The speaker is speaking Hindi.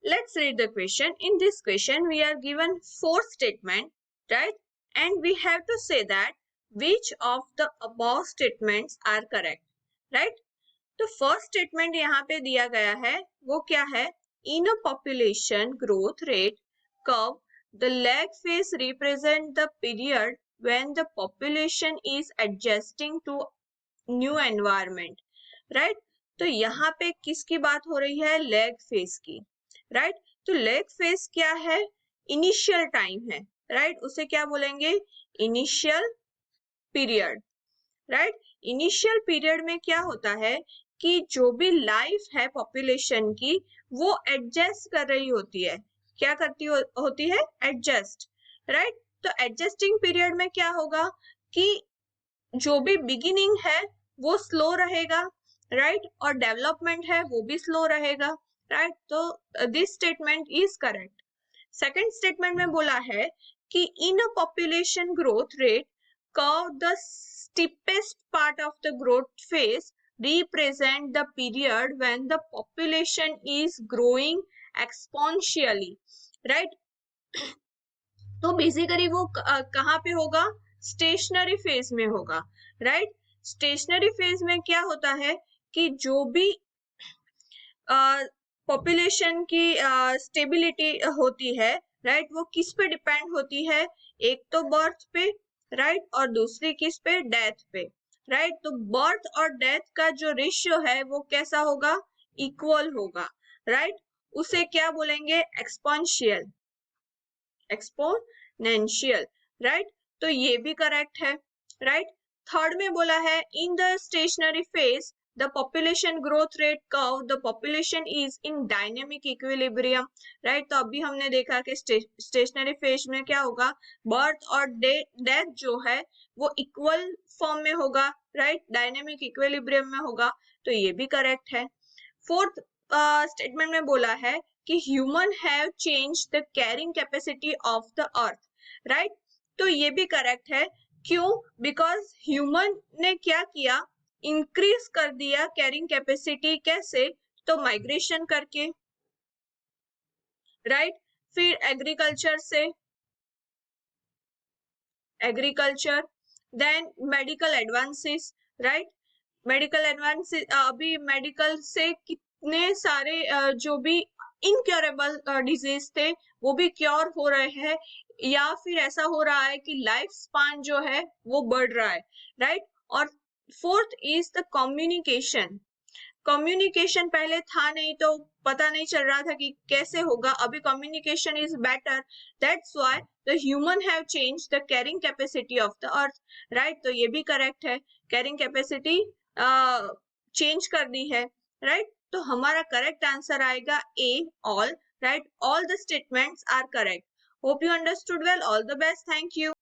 Let's read the question. In this question, we are given 4 statements, right? And we have to say that which of the above statements are correct, right? तो फर्स्ट स्टेटमेंट यहाँ पे दिया गया है वो क्या है? In a population growth rate curve the lag phase represent the period when the population is adjusting to new environment, right? तो यहाँ पे किसकी बात हो रही है? लैग फेज की, राइट? तो लैग फेज क्या है? इनिशियल टाइम है, राइट? उसे क्या बोलेंगे? Initial period, right? Initial period में क्या होता है कि जो भी लाइफ है पॉपुलेशन की वो एडजस्ट कर रही होती है। क्या करती होती है? Adjust, right? तो एडजस्टिंग पीरियड में क्या होगा कि जो भी बिगिनिंग है वो स्लो रहेगा, राइट? और डेवलपमेंट है वो भी स्लो रहेगा, राइट? तो this statement is correct. Second statement में बोला है कि in a population growth rate curve the steepest part of the growth phase represent the period when the population is growing exponentially, right? तो बेसिकली वो कहाँ पे होगा? स्टेशनरी फेज में होगा, राइट? स्टेशनरी फेज में क्या होता है कि जो भी पॉपुलेशन की स्टेबिलिटी होती है, राइट, वो किस पे डिपेंड होती है? एक तो बर्थ पे, राइट, और दूसरी किस पे? डेथ पे, राइट? तो बर्थ और डेथ का जो रेशियो है वो कैसा होगा? इक्वल होगा, राइट? उसे क्या बोलेंगे? Exponential, exponential, right? तो ये भी करेक्ट है, राइट? थर्ड में बोला है in the stationary phase the population growth rate curve the population is in dynamic equilibrium, right? तो अभी हमने देखा कि स्टेशनरी फेज में क्या होगा? बर्थ और डेथ जो है वो इक्वल फॉर्म में होगा, राइट? डायनेमिक इक्विलिब्रियम में होगा, तो ये भी करेक्ट है। फोर्थ स्टेटमेंट में बोला है कि human have change the carrying capacity of the earth, right? तो ये भी करेक्ट है। क्यों? बिकॉज ह्यूमन ने क्या किया? इंक्रीज कर दिया कैरिंग कैपेसिटी। कैसे? तो माइग्रेशन करके, राइट? फिर एग्रीकल्चर से, agriculture, then medical advances, right? Medical advances, अभी मेडिकल से कितने सारे जो भी इनक्योरेबल डिजीज थे वो भी क्योर हो रहे हैं, या फिर ऐसा हो रहा है कि लाइफ स्पान जो है वो बढ़ रहा है, राइट? और fourth is the communication. Communication पहले था नहीं तो पता नहीं चल रहा था कि कैसे होगा, अभी communication is better, that's why the human have change the carrying capacity of the earth, right? तो ये भी करेक्ट है, कैरिंग कैपेसिटी चेंज कर दी है, राइट? तो हमारा करेक्ट आंसर आएगा A, all, right? All the statements are correct. Hope you understood well. All the best, thank you.